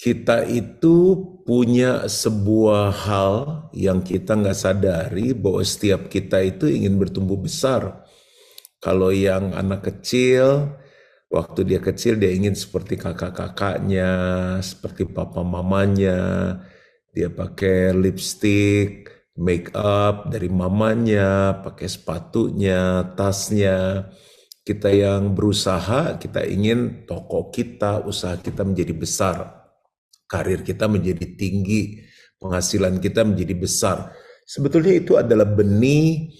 Kita itu punya sebuah hal yang kita nggak sadari bahwa setiap kita itu ingin bertumbuh besar. Kalau yang anak kecil, waktu dia kecil dia ingin seperti kakak-kakaknya, seperti papa mamanya. Dia pakai lipstick, make up dari mamanya, pakai sepatunya, tasnya. Kita yang berusaha, kita ingin toko kita, usaha kita menjadi besar, karir kita menjadi tinggi, penghasilan kita menjadi besar. Sebetulnya itu adalah benih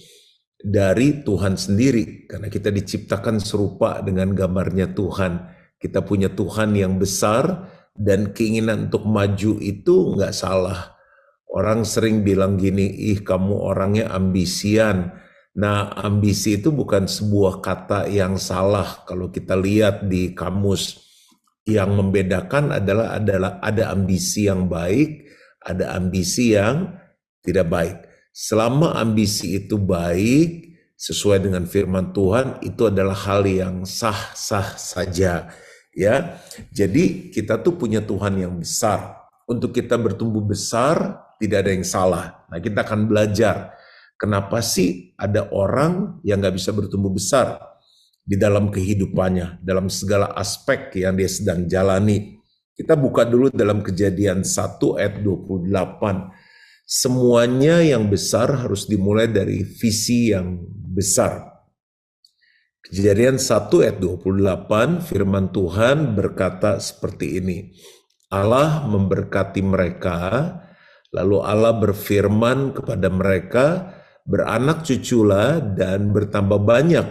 dari Tuhan sendiri, karena kita diciptakan serupa dengan gambarnya Tuhan. Kita punya Tuhan yang besar, dan keinginan untuk maju itu nggak salah. Orang sering bilang gini, ih kamu orangnya ambisian. Nah, ambisi itu bukan sebuah kata yang salah kalau kita lihat di kamus. Yang membedakan adalah ada ambisi yang baik, ada ambisi yang tidak baik. Selama ambisi itu baik, sesuai dengan firman Tuhan, itu adalah hal yang sah-sah saja. Ya, jadi kita tuh punya Tuhan yang besar. Untuk kita bertumbuh besar, tidak ada yang salah. Nah, kita akan belajar kenapa sih ada orang yang nggak bisa bertumbuh besar di dalam kehidupannya, dalam segala aspek yang dia sedang jalani. Kita buka dulu dalam Kejadian 1 ayat 28. Semuanya yang besar harus dimulai dari visi yang besar. Kejadian 1 ayat 28, firman Tuhan berkata seperti ini. Allah memberkati mereka, lalu Allah berfirman kepada mereka, beranak cuculah dan bertambah banyak.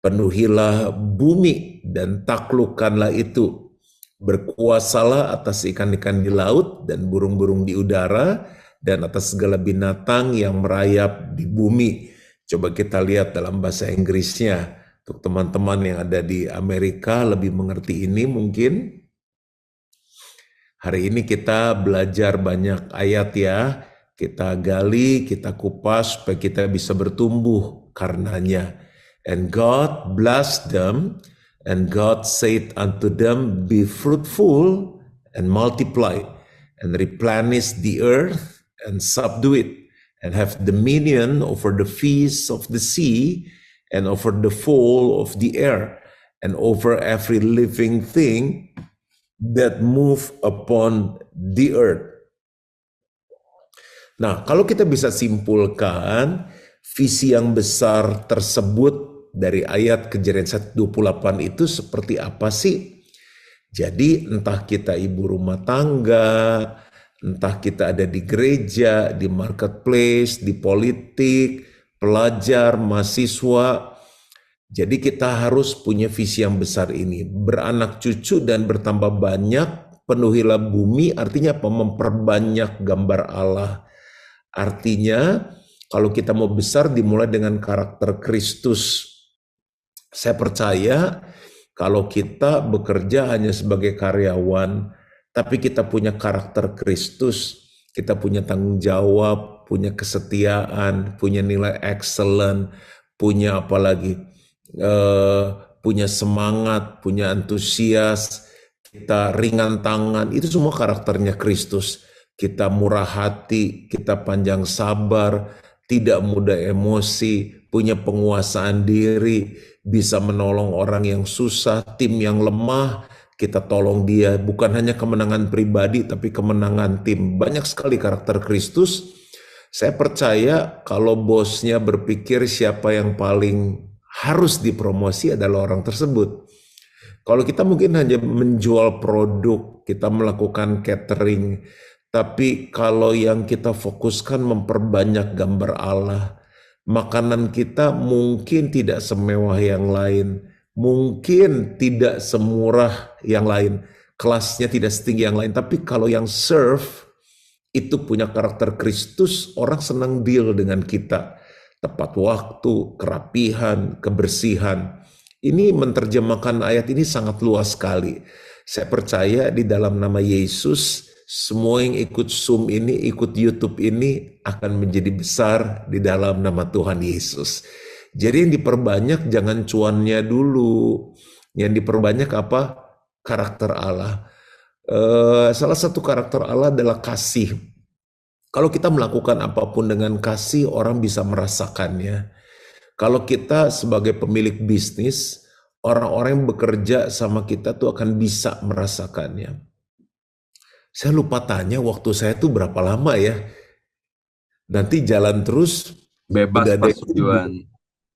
Penuhilah bumi dan taklukkanlah itu. Berkuasalah atas ikan-ikan di laut dan burung-burung di udara dan atas segala binatang yang merayap di bumi. Coba kita lihat dalam bahasa Inggrisnya. Untuk teman-teman yang ada di Amerika lebih mengerti ini mungkin. Hari ini kita belajar banyak ayat ya. Kita gali, kita kupas supaya kita bisa bertumbuh karenanya. And God blessed them, and God said unto them, be fruitful and multiply, and replenish the earth and subdue it, and have dominion over the fish of the sea, and over the fowl of the air, and over every living thing that move upon the earth. Nah, kalau kita bisa simpulkan visi yang besar tersebut dari ayat Kejadian 1:28 itu seperti apa sih? Jadi entah kita ibu rumah tangga, entah kita ada di gereja, di marketplace, di politik, pelajar, mahasiswa. Jadi kita harus punya visi yang besar ini. Beranak cucu dan bertambah banyak, penuhilah bumi, artinya apa? Memperbanyak gambar Allah. Artinya kalau kita mau besar dimulai dengan karakter Kristus. Saya percaya kalau kita bekerja hanya sebagai karyawan, tapi kita punya karakter Kristus, kita punya tanggung jawab, punya kesetiaan, punya nilai excellent, punya apa lagi? Punya semangat, punya antusias, kita ringan tangan, itu semua karakternya Kristus. Kita murah hati, kita panjang sabar, tidak mudah emosi, punya penguasaan diri, bisa menolong orang yang susah, tim yang lemah, kita tolong dia. Bukan hanya kemenangan pribadi, tapi kemenangan tim. Banyak sekali karakter Kristus. Saya percaya kalau bosnya berpikir siapa yang paling harus dipromosi adalah orang tersebut. Kalau kita mungkin hanya menjual produk, kita melakukan catering, tapi kalau yang kita fokuskan memperbanyak gambar Allah, makanan kita mungkin tidak semewah yang lain, mungkin tidak semurah yang lain, kelasnya tidak setinggi yang lain, tapi kalau yang serve itu punya karakter Kristus, orang senang deal dengan kita. Tepat waktu, kerapihan, kebersihan. Ini menerjemahkan ayat ini sangat luas sekali. Saya percaya di dalam nama Yesus, semua yang ikut Zoom ini, ikut YouTube ini akan menjadi besar di dalam nama Tuhan Yesus. Jadi yang diperbanyak jangan cuannya dulu. Yang diperbanyak apa? Karakter Allah. Salah satu karakter Allah adalah kasih. Kalau kita melakukan apapun dengan kasih, orang bisa merasakannya. Kalau kita sebagai pemilik bisnis, orang-orang yang bekerja sama kita tuh akan bisa merasakannya. Saya lupa tanya waktu saya tuh berapa lama ya. Nanti jalan terus, Bebas udah ada Pak yang Juan.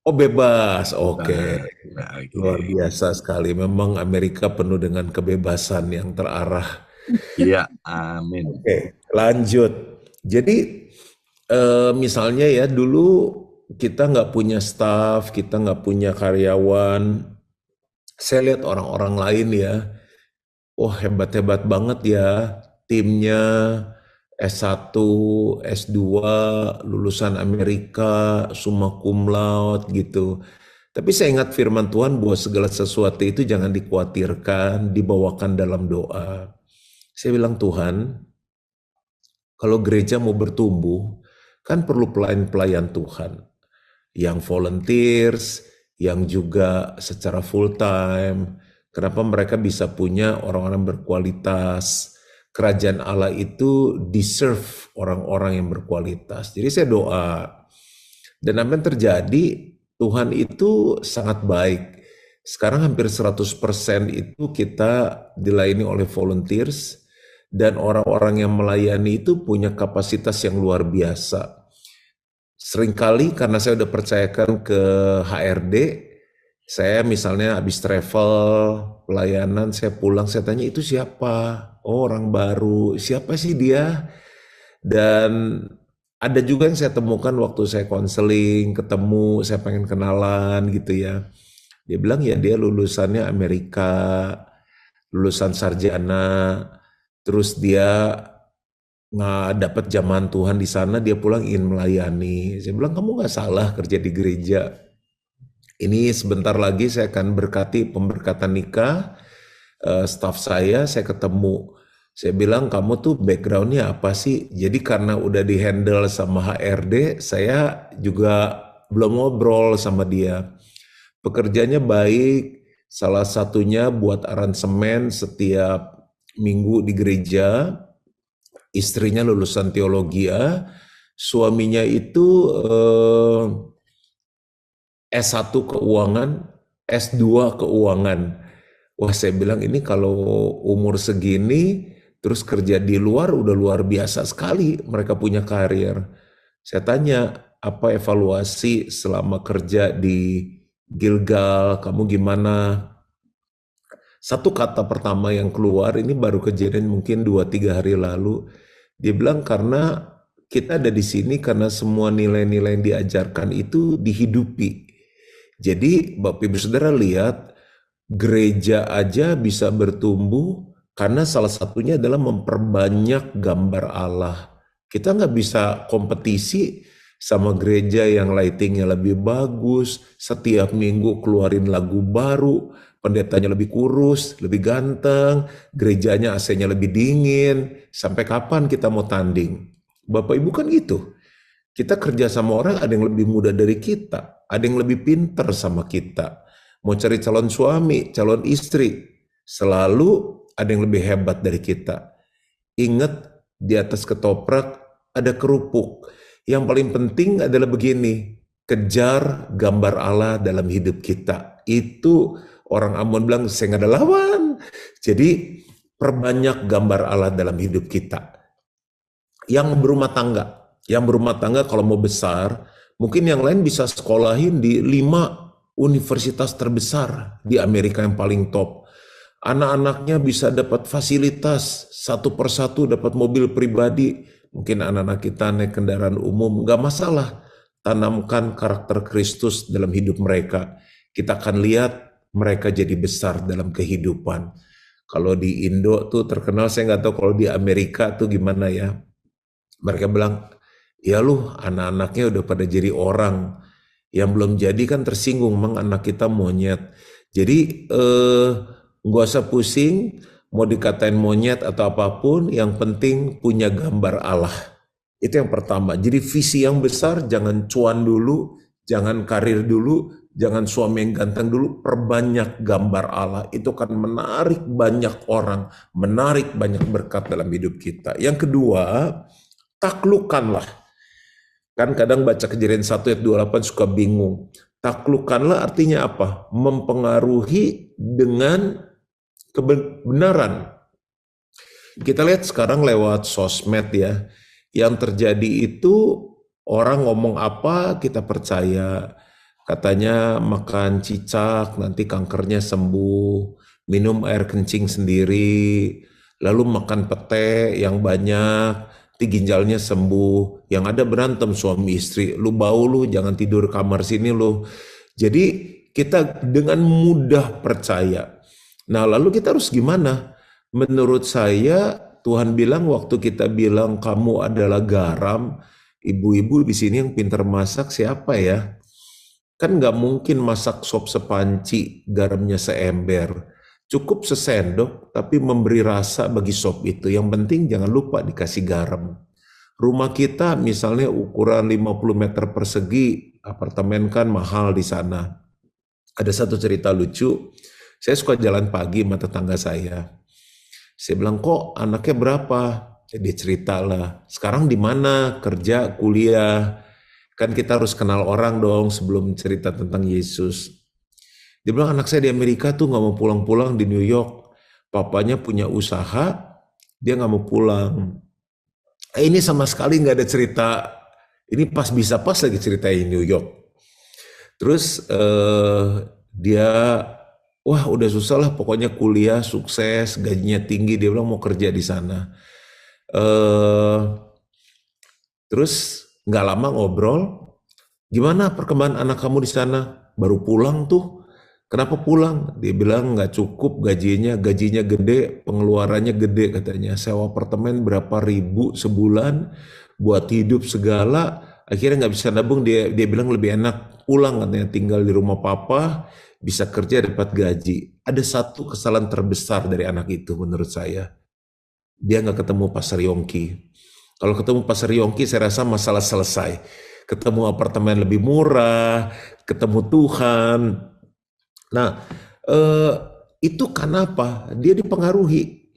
oh bebas, oke. Bebas. Ya, oke. Luar biasa sekali. Memang Amerika penuh dengan kebebasan yang terarah. Iya, amin. Oke, lanjut. Jadi misalnya ya dulu kita nggak punya staff, kita nggak punya karyawan. Saya lihat orang-orang lain ya, wah hebat-hebat banget ya timnya S1, S2, lulusan Amerika, summa cum laude gitu. Tapi saya ingat firman Tuhan bahwa segala sesuatu itu jangan dikhawatirkan, dibawakan dalam doa. Saya bilang Tuhan, kalau gereja mau bertumbuh, kan perlu pelayan-pelayan Tuhan. Yang volunteers, yang juga secara full time. Kenapa mereka bisa punya orang-orang berkualitas? Kerajaan Allah itu deserve orang-orang yang berkualitas. Jadi saya doa. Dan apa yang terjadi, Tuhan itu sangat baik. Sekarang hampir 100% itu kita dilayani oleh volunteers dan orang-orang yang melayani itu punya kapasitas yang luar biasa. Seringkali karena saya udah percayakan ke HRD, saya misalnya habis travel, pelayanan, saya pulang, saya tanya itu siapa? Oh, orang baru, siapa sih dia? Dan ada juga yang saya temukan waktu saya konseling, ketemu, saya pengen kenalan gitu ya. Dia bilang ya dia lulusannya Amerika, lulusan sarjana, terus dia nggak dapat zaman Tuhan di sana, dia pulang ingin melayani. Saya bilang kamu nggak salah kerja di gereja. Ini sebentar lagi saya akan berkati pemberkatan nikah, staff saya ketemu. Saya bilang kamu tuh backgroundnya apa sih? Jadi karena udah dihandle sama HRD, saya juga belum ngobrol sama dia. Pekerjaannya baik, salah satunya buat aransemen setiap minggu di gereja. Istrinya lulusan teologi ya, suaminya itu S1 keuangan, S2 keuangan. Wah, saya bilang ini kalau umur segini terus kerja di luar udah luar biasa sekali mereka punya karir. Saya tanya, apa evaluasi selama kerja di Gilgal, kamu gimana? Satu kata pertama yang keluar ini baru kejadian mungkin 2-3 hari lalu. Dia bilang karena kita ada di sini karena semua nilai-nilai yang diajarkan itu dihidupi. Jadi Bapak Ibu Saudara lihat gereja aja bisa bertumbuh karena salah satunya adalah memperbanyak gambar Allah. Kita nggak bisa kompetisi sama gereja yang lightingnya lebih bagus, setiap minggu keluarin lagu baru, pendetanya lebih kurus, lebih ganteng, gerejanya AC-nya lebih dingin. Sampai kapan kita mau tanding? Bapak Ibu kan gitu. Kita kerja sama orang, ada yang lebih muda dari kita, ada yang lebih pinter sama kita. Mau cari calon suami, calon istri, selalu ada yang lebih hebat dari kita. Ingat, di atas ketoprak ada kerupuk. Yang paling penting adalah begini, kejar gambar Allah dalam hidup kita. Itu orang Ambon bilang, saya nggak ada lawan. Jadi, perbanyak gambar Allah dalam hidup kita. Yang berumah tangga kalau mau besar, mungkin yang lain bisa sekolahin di 5 universitas terbesar di Amerika yang paling top. Anak-anaknya bisa dapat fasilitas, satu persatu dapat mobil pribadi. Mungkin anak-anak kita naik kendaraan umum, nggak masalah. Tanamkan karakter Kristus dalam hidup mereka. Kita akan lihat mereka jadi besar dalam kehidupan. Kalau di Indo tuh terkenal, saya nggak tahu kalau di Amerika tuh gimana ya. Mereka bilang, ya lu anak-anaknya udah pada jadi orang. Yang belum jadi kan tersinggung, mang anak kita monyet. Jadi nggak usah pusing, mau dikatain monyet atau apapun, yang penting punya gambar Allah. Itu yang pertama. Jadi visi yang besar, jangan cuan dulu, jangan karir dulu, Jangan suami yang ganteng dulu, perbanyak gambar Allah. Itu akan menarik banyak orang, menarik banyak berkat dalam hidup kita. Yang kedua, taklukkanlah. Kan kadang baca Kejadian 1 ayat 28 suka bingung. Taklukkanlah artinya apa? Mempengaruhi dengan kebenaran. Kita lihat sekarang lewat sosmed ya, yang terjadi itu orang ngomong apa kita percaya. Katanya makan cicak nanti kankernya sembuh, minum air kencing sendiri, lalu makan pete yang banyak, nanti ginjalnya sembuh. Yang ada berantem suami istri, lu bau lu, jangan tidur kamar sini lu. Jadi kita dengan mudah percaya. Nah lalu kita harus gimana? Menurut saya Tuhan bilang waktu kita bilang kamu adalah garam, ibu-ibu di sini yang pintar masak siapa ya? Kan nggak mungkin masak sop sepanci, garamnya seember. Cukup sesendok, tapi memberi rasa bagi sop itu. Yang penting jangan lupa dikasih garam. Rumah kita misalnya ukuran 50 meter persegi, apartemen kan mahal di sana. Ada satu cerita lucu, saya suka jalan pagi sama tetangga saya. Saya bilang, kok anaknya berapa? Dia cerita lah, sekarang di mana? Kerja, kuliah. Kan kita harus kenal orang dong sebelum cerita tentang Yesus. Dia bilang anak saya di Amerika tuh gak mau pulang-pulang di New York. Papanya punya usaha, dia gak mau pulang. Ini sama sekali gak ada cerita, ini pas bisa pas lagi ceritain New York. Terus dia, wah udah susah lah pokoknya kuliah, sukses, gajinya tinggi, dia bilang mau kerja di sana. Terus nggak lama ngobrol, gimana perkembangan anak kamu di sana? Baru pulang tuh. Kenapa pulang? Dia bilang nggak cukup gajinya gede, pengeluarannya gede katanya. Sewa apartemen berapa ribu sebulan, buat hidup segala. Akhirnya nggak bisa nabung. Dia bilang lebih enak pulang katanya, tinggal di rumah papa, bisa kerja dapat gaji. Ada satu kesalahan terbesar dari anak itu menurut saya. Dia nggak ketemu Pastor Yongki. Kalau ketemu Pastor Yongki, saya rasa masalah selesai. Ketemu apartemen lebih murah, ketemu Tuhan. Nah, itu kenapa? Dia dipengaruhi.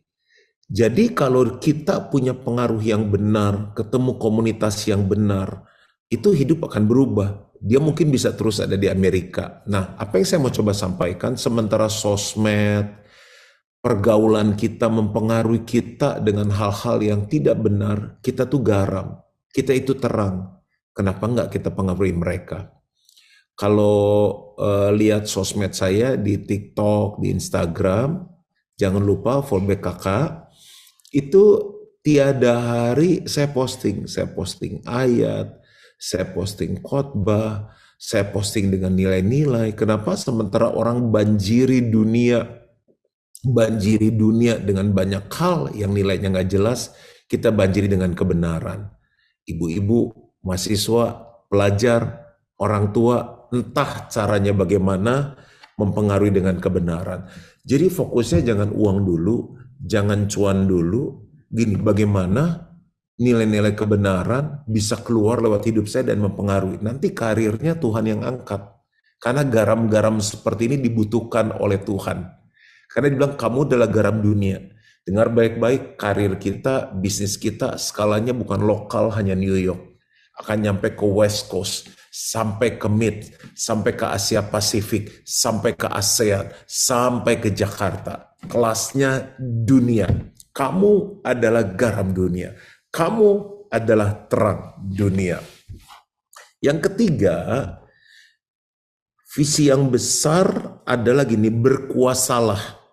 Jadi kalau kita punya pengaruh yang benar, ketemu komunitas yang benar, itu hidup akan berubah. Dia mungkin bisa terus ada di Amerika. Nah, apa yang saya mau coba sampaikan, sementara sosmed, pergaulan kita mempengaruhi kita dengan hal-hal yang tidak benar, kita tuh garam, kita itu terang. Kenapa enggak kita pengaruhi mereka? Kalau lihat sosmed saya di TikTok, di Instagram, jangan lupa follow back kakak. Itu tiada hari saya posting ayat, saya posting khotbah, saya posting dengan nilai-nilai. Kenapa? Sementara orang banjiri dunia dengan banyak hal yang nilainya nggak jelas, kita banjiri dengan kebenaran. Ibu-ibu, mahasiswa, pelajar, orang tua, entah caranya bagaimana mempengaruhi dengan kebenaran. Jadi fokusnya jangan uang dulu, jangan cuan dulu. Gini, bagaimana nilai-nilai kebenaran bisa keluar lewat hidup saya dan mempengaruhi. Nanti karirnya Tuhan yang angkat. Karena garam-garam seperti ini dibutuhkan oleh Tuhan. Karena dibilang kamu adalah garam dunia. Dengar baik-baik, karir kita, bisnis kita skalanya bukan lokal hanya New York. Akan nyampe ke West Coast, sampai ke Mid, sampai ke Asia Pasifik, sampai ke ASEAN, sampai ke Jakarta. Kelasnya dunia. Kamu adalah garam dunia. Kamu adalah terang dunia. Yang ketiga, visi yang besar adalah gini, berkuasalah.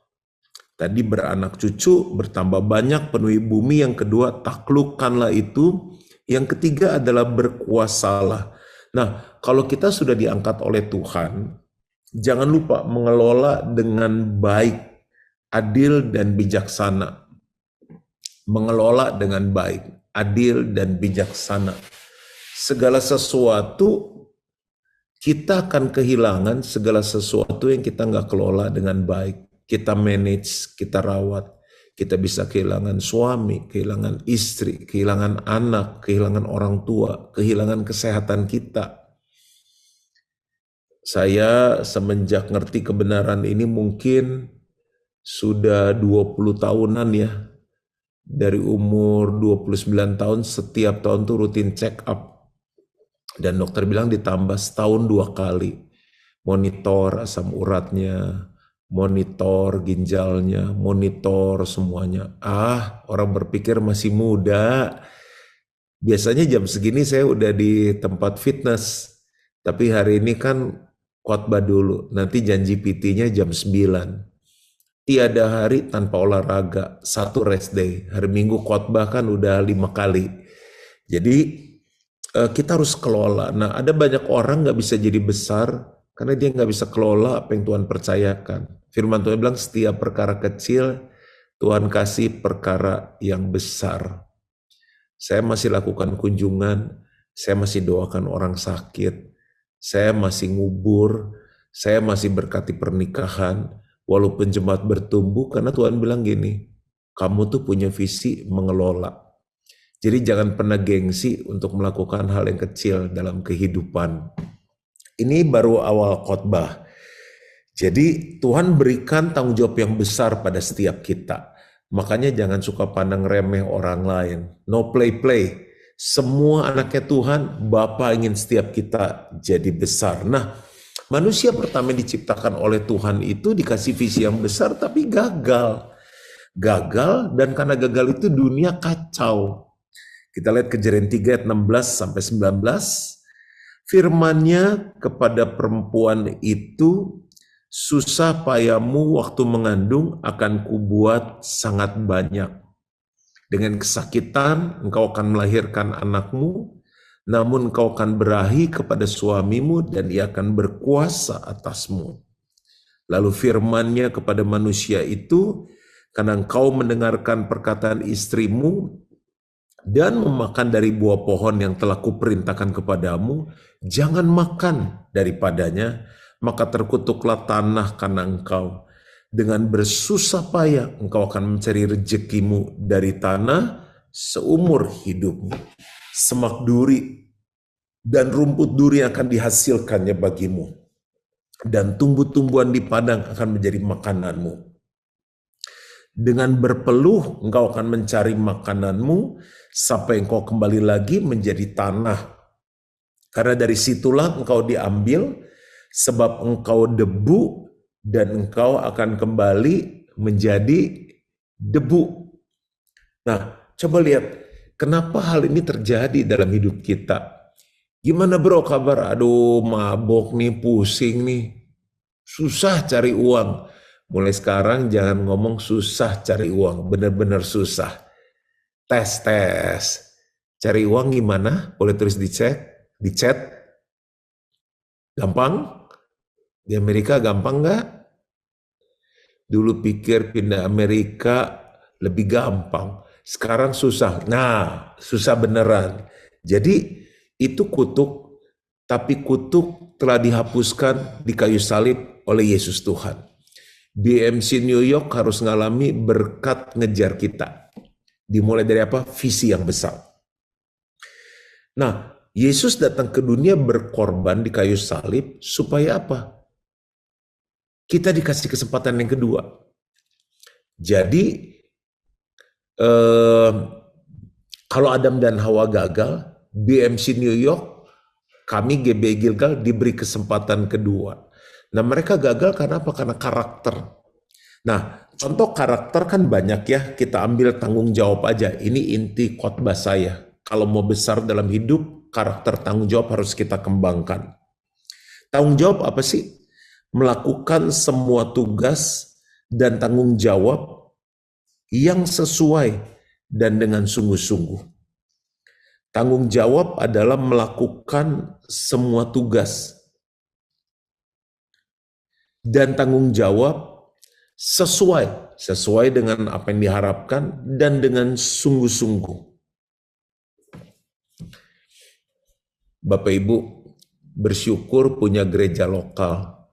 Tadi beranak cucu, bertambah banyak, penuhi bumi. Yang kedua, taklukkanlah itu. Yang ketiga adalah berkuasalah. Nah, kalau kita sudah diangkat oleh Tuhan, jangan lupa mengelola dengan baik, adil dan bijaksana. Mengelola dengan baik, adil dan bijaksana. Segala sesuatu kita akan kehilangan segala sesuatu yang kita nggak kelola dengan baik. Kita manage, kita rawat. Kita bisa kehilangan suami, kehilangan istri, kehilangan anak, kehilangan orang tua, kehilangan kesehatan kita. Saya semenjak ngerti kebenaran ini mungkin sudah 20 tahunan ya. Dari umur 29 tahun setiap tahun tuh rutin check up. Dan dokter bilang ditambah setahun 2 kali. Monitor asam uratnya, monitor ginjalnya, monitor semuanya. Orang berpikir masih muda. Biasanya jam segini saya udah di tempat fitness. Tapi hari ini kan khotbah dulu. Nanti janji PT-nya jam 9. Tiada hari tanpa olahraga, satu rest day. Hari Minggu khotbah kan udah 5 kali. Jadi kita harus kelola. Nah, ada banyak orang nggak bisa jadi besar karena dia nggak bisa kelola apa yang Tuhan percayakan. Firman Tuhan bilang setiap perkara kecil Tuhan kasih perkara yang besar. Saya masih lakukan kunjungan, saya masih doakan orang sakit, saya masih ngubur, saya masih berkati pernikahan. Walaupun jemaat bertumbuh, karena Tuhan bilang gini, kamu tuh punya visi mengelola. Jadi jangan pernah gengsi untuk melakukan hal yang kecil dalam kehidupan. Ini baru awal khotbah. Jadi Tuhan berikan tanggung jawab yang besar pada setiap kita. Makanya jangan suka pandang remeh orang lain. No play-play. Semua anaknya Tuhan, Bapa ingin setiap kita jadi besar. Nah, manusia pertama diciptakan oleh Tuhan itu dikasih visi yang besar tapi gagal. Gagal, dan karena gagal itu dunia kacau. Kita lihat Kejadian 3 ayat 16 sampai 19. Firman-Nya kepada perempuan itu, susah payahmu waktu mengandung akan kubuat sangat banyak. Dengan kesakitan engkau akan melahirkan anakmu, namun engkau akan berahi kepada suamimu dan ia akan berkuasa atasmu. Lalu firman-Nya kepada manusia itu, karena engkau mendengarkan perkataan istrimu dan memakan dari buah pohon yang telah kuperintahkan kepadamu, jangan makan daripadanya, maka terkutuklah tanah karena engkau. Dengan bersusah payah engkau akan mencari rezekimu dari tanah seumur hidupmu. Semak duri dan rumput duri akan dihasilkannya bagimu, dan tumbuh-tumbuhan di padang akan menjadi makananmu. Dengan berpeluh engkau akan mencari makananmu sampai engkau kembali lagi menjadi tanah, karena dari situlah engkau diambil, sebab engkau debu dan engkau akan kembali menjadi debu. Nah, coba lihat kenapa hal ini terjadi dalam hidup kita. Gimana bro kabar? Aduh, mabok nih, pusing nih, susah cari uang. Mulai sekarang jangan ngomong susah cari uang, benar-benar susah. Tes. Cari uang gimana? Boleh tulis di chat. Gampang? Di Amerika gampang nggak? Dulu pikir pindah Amerika lebih gampang. Sekarang susah. Nah, susah beneran. Jadi itu kutuk, tapi kutuk telah dihapuskan di kayu salib oleh Yesus Tuhan. BMC New York harus ngalami berkat ngejar kita. Dimulai dari apa? Visi yang besar. Nah, Yesus datang ke dunia berkorban di kayu salib supaya apa? Kita dikasih kesempatan yang kedua. Jadi, kalau Adam dan Hawa gagal, BMC New York, kami GB Gilgal diberi kesempatan kedua. Nah, mereka gagal karena apa? Karena karakter. Nah, contoh karakter kan banyak ya, kita ambil tanggung jawab aja. Ini inti khotbah saya. Kalau mau besar dalam hidup, karakter tanggung jawab harus kita kembangkan. Tanggung jawab apa sih? Melakukan semua tugas dan tanggung jawab yang sesuai dan dengan sungguh-sungguh. Tanggung jawab adalah melakukan semua tugas dan tanggung jawab sesuai dengan apa yang diharapkan dan dengan sungguh-sungguh. Bapak Ibu bersyukur punya gereja lokal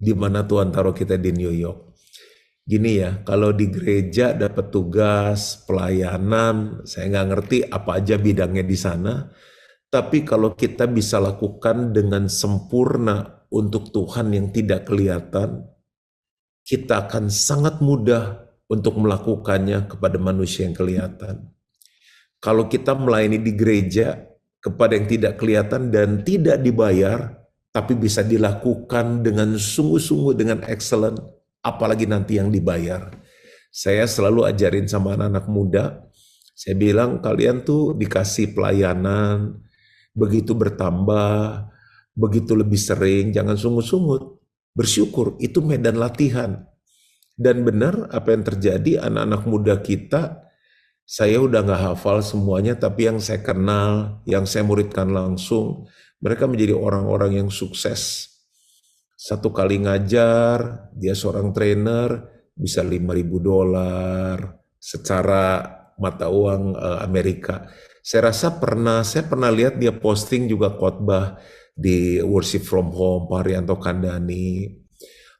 di mana Tuhan taruh kita di New York. Gini ya, kalau di gereja dapat tugas pelayanan, saya nggak ngerti apa aja bidangnya di sana, tapi kalau kita bisa lakukan dengan sempurna untuk Tuhan yang tidak kelihatan, kita akan sangat mudah untuk melakukannya kepada manusia yang kelihatan. Kalau kita melayani di gereja kepada yang tidak kelihatan dan tidak dibayar, tapi bisa dilakukan dengan sungguh-sungguh, dengan excellent, apalagi nanti yang dibayar. Saya selalu ajarin sama anak-anak muda, saya bilang kalian tuh dikasih pelayanan, begitu bertambah, begitu lebih sering, jangan sungut-sungut. Bersyukur, itu medan latihan. Dan benar apa yang terjadi, anak-anak muda kita, saya udah gak hafal semuanya, tapi yang saya kenal, yang saya muridkan langsung, mereka menjadi orang-orang yang sukses. Satu kali ngajar, dia seorang trainer, bisa $5.000 secara mata uang Amerika. Saya rasa saya pernah lihat dia posting juga khotbah di Worship from Home, Pak Haryanto Kandani.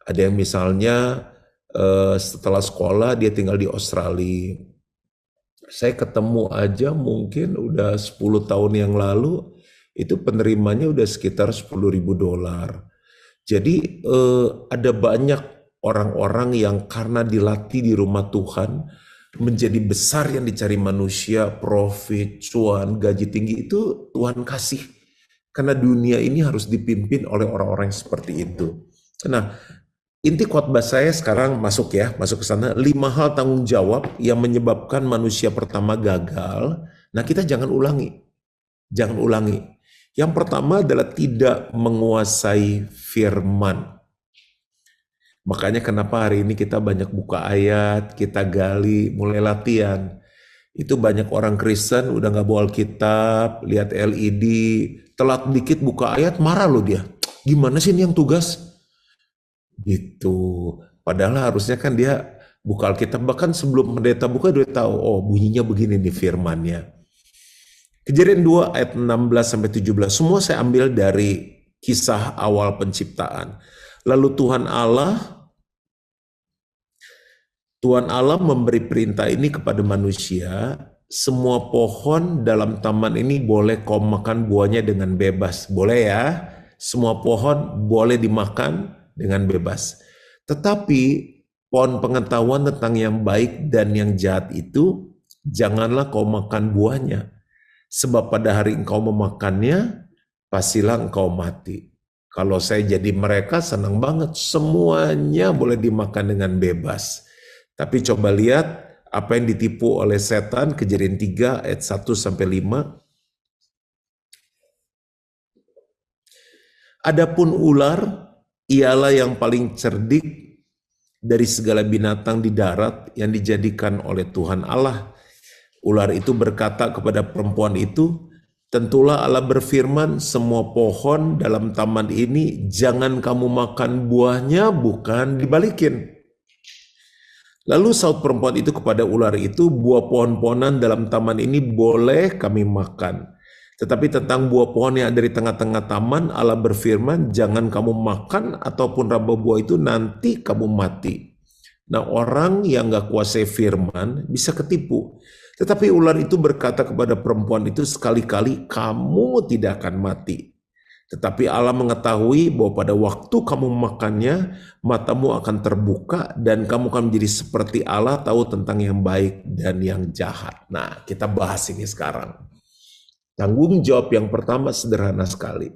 Ada yang misalnya setelah sekolah dia tinggal di Australia. Saya ketemu aja mungkin udah 10 tahun yang lalu, itu penerimanya udah sekitar $10.000. Jadi ada banyak orang-orang yang karena dilatih di rumah Tuhan, menjadi besar yang dicari manusia, profit, cuan, gaji tinggi, itu Tuhan kasih. Karena dunia ini harus dipimpin oleh orang-orang yang seperti itu. Nah, inti khotbah saya sekarang masuk ke sana. 5 hal tanggung jawab yang menyebabkan manusia pertama gagal. Nah, kita jangan ulangi. Yang pertama adalah tidak menguasai firman. Makanya kenapa hari ini kita banyak buka ayat, kita gali, mulai latihan. Itu banyak orang Kristen udah gak bawa Alkitab, lihat LED, telat dikit buka ayat, marah loh dia. Gimana sih ini yang tugas? Gitu. Padahal harusnya kan dia buka Alkitab, bahkan sebelum pendeta buka dia tahu, oh bunyinya begini nih firmannya. Kejadian 2 ayat 16-17, semua saya ambil dari kisah awal penciptaan. Lalu Tuhan Allah memberi perintah ini kepada manusia, semua pohon dalam taman ini boleh kau makan buahnya dengan bebas. Boleh ya, semua pohon boleh dimakan dengan bebas. Tetapi pohon pengetahuan tentang yang baik dan yang jahat itu, janganlah kau makan buahnya. Sebab pada hari engkau memakannya, pastilah engkau mati. Kalau saya jadi mereka senang banget, semuanya boleh dimakan dengan bebas. Tapi coba lihat apa yang ditipu oleh setan, Kejadian 3 ayat 1-5. Adapun ular, ialah yang paling cerdik dari segala binatang di darat yang dijadikan oleh Tuhan Allah. Ular itu berkata kepada perempuan itu, tentulah Allah berfirman, semua pohon dalam taman ini jangan kamu makan buahnya, bukan dibalikin. Lalu saut perempuan itu kepada ular itu, buah pohon-pohonan dalam taman ini boleh kami makan. Tetapi tentang buah pohon yang ada di tengah-tengah taman, Allah berfirman, jangan kamu makan ataupun raba buah itu, nanti kamu mati. Nah, orang yang gak kuasai firman bisa ketipu. Tetapi ular itu berkata kepada perempuan itu, sekali-kali kamu tidak akan mati. Tetapi Allah mengetahui bahwa pada waktu kamu makannya, matamu akan terbuka dan kamu akan menjadi seperti Allah, tahu tentang yang baik dan yang jahat. Nah, kita bahas ini sekarang. Tanggung jawab yang pertama sederhana sekali,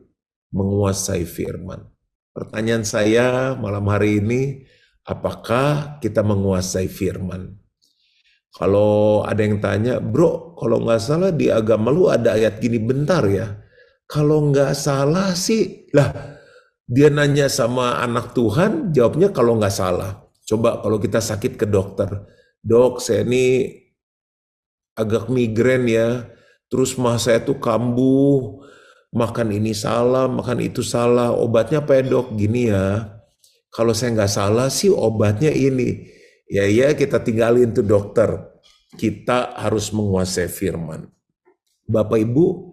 menguasai firman. Pertanyaan saya malam hari ini, apakah kita menguasai firman? Kalau ada yang tanya, bro, kalau nggak salah di agama lu ada ayat gini, bentar ya. Kalau nggak salah sih, lah dia nanya sama anak Tuhan, jawabnya kalau nggak salah. Coba kalau kita sakit ke dokter, dok saya ini agak migrain ya, terus mah saya tuh kambuh, makan ini salah, makan itu salah, obatnya apa ya dok? Gini ya, kalau saya nggak salah sih obatnya ini. Ya kita tinggalin tuh dokter. Kita harus menguasai firman. Bapak Ibu,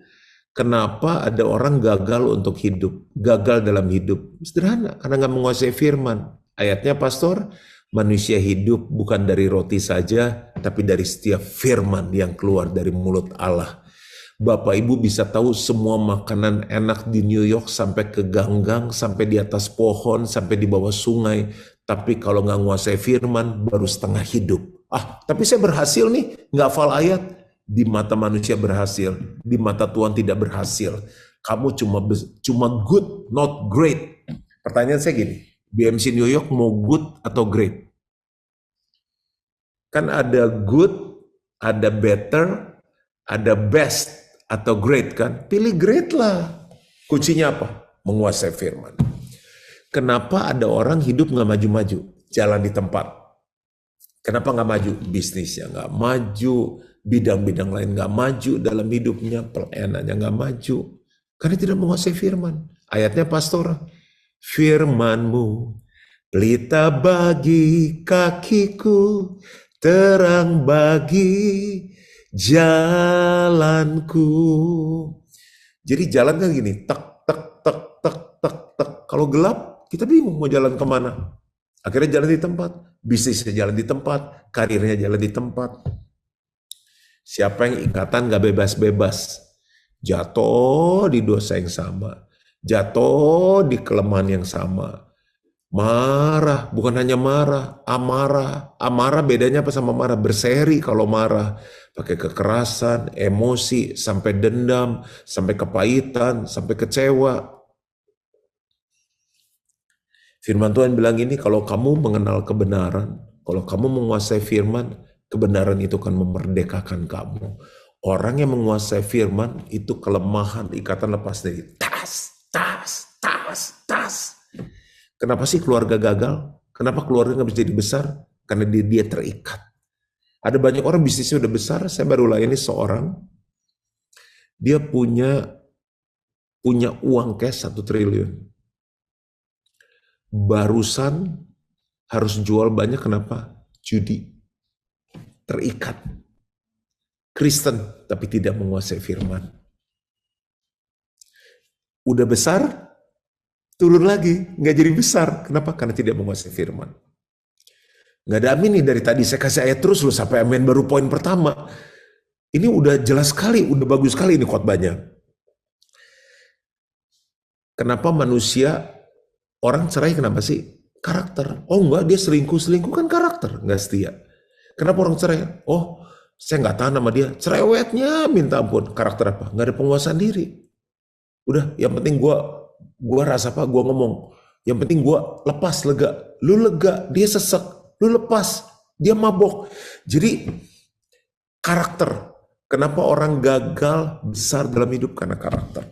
kenapa ada orang gagal untuk hidup? Gagal dalam hidup. Sederhana, karena nggak menguasai firman. Ayatnya pastor, manusia hidup bukan dari roti saja, tapi dari setiap firman yang keluar dari mulut Allah. Bapak Ibu bisa tahu semua makanan enak di New York sampai ke ganggang, sampai di atas pohon, sampai di bawah sungai. Tapi kalau nggak nguasai firman, baru setengah hidup. Tapi saya berhasil nih, nggak hafal ayat. Di mata manusia berhasil, di mata Tuhan tidak berhasil. Kamu cuma good, not great. Pertanyaan saya gini, BMC New York mau good atau great? Kan ada good, ada better, ada best atau great kan? Pilih great lah. Kuncinya apa? Menguasai firman. Kenapa ada orang hidup nggak maju-maju? Jalan di tempat. Kenapa nggak maju? Bisnisnya nggak maju, bidang-bidang lain nggak maju dalam hidupnya, pelayanannya nggak maju. Karena tidak menguasai firman. Ayatnya pastor, firman-Mu pelita bagi kakiku, terang bagi jalanku. Jadi jalan kan gini, tek, tek, tek, tek, tek, tek. Kalau gelap, kita bingung mau jalan kemana. Akhirnya jalan di tempat, bisnisnya jalan di tempat, karirnya jalan di tempat. Siapa yang ikatan gak bebas-bebas, jatuh di dosa yang sama, jatuh di kelemahan yang sama. Marah, bukan hanya marah, amarah. Amarah bedanya apa sama marah? Berseri kalau marah. Pakai kekerasan, emosi, sampai dendam, sampai kepahitan, sampai kecewa. Firman Tuhan bilang ini, kalau kamu mengenal kebenaran, kalau kamu menguasai firman, kebenaran itu akan memerdekakan kamu. Orang yang menguasai firman, itu kelemahan, ikatan lepas dari tas, tas, tas, tas. Kenapa sih keluarga gagal? Kenapa keluarga nggak bisa jadi besar? Karena dia terikat. Ada banyak orang bisnisnya udah besar. Saya baru layani seorang, dia punya uang cash 1 triliun. Barusan harus jual banyak, kenapa? Judi. Terikat. Kristen tapi tidak menguasai firman. Udah besar, turun lagi, nggak jadi besar. Kenapa? Karena tidak menguasai firman. Nggak ada amin nih dari tadi, saya kasih ayat terus loh sampai amin baru poin pertama. Ini udah jelas sekali, udah bagus sekali ini khotbahnya. Kenapa manusia, orang cerai kenapa sih? Karakter. Oh enggak, dia selingkuh kan karakter, nggak setia. Kenapa orang cerai? Oh, saya nggak tahan sama dia. Cerewetnya minta ampun. Karakter apa? Nggak ada penguasaan diri. Udah, yang penting gua rasa apa, gua ngomong. Yang penting gua lepas, lega. Lu lega, dia sesek. Lu lepas, dia mabok. Jadi karakter. Kenapa orang gagal besar dalam hidup? Karena karakter.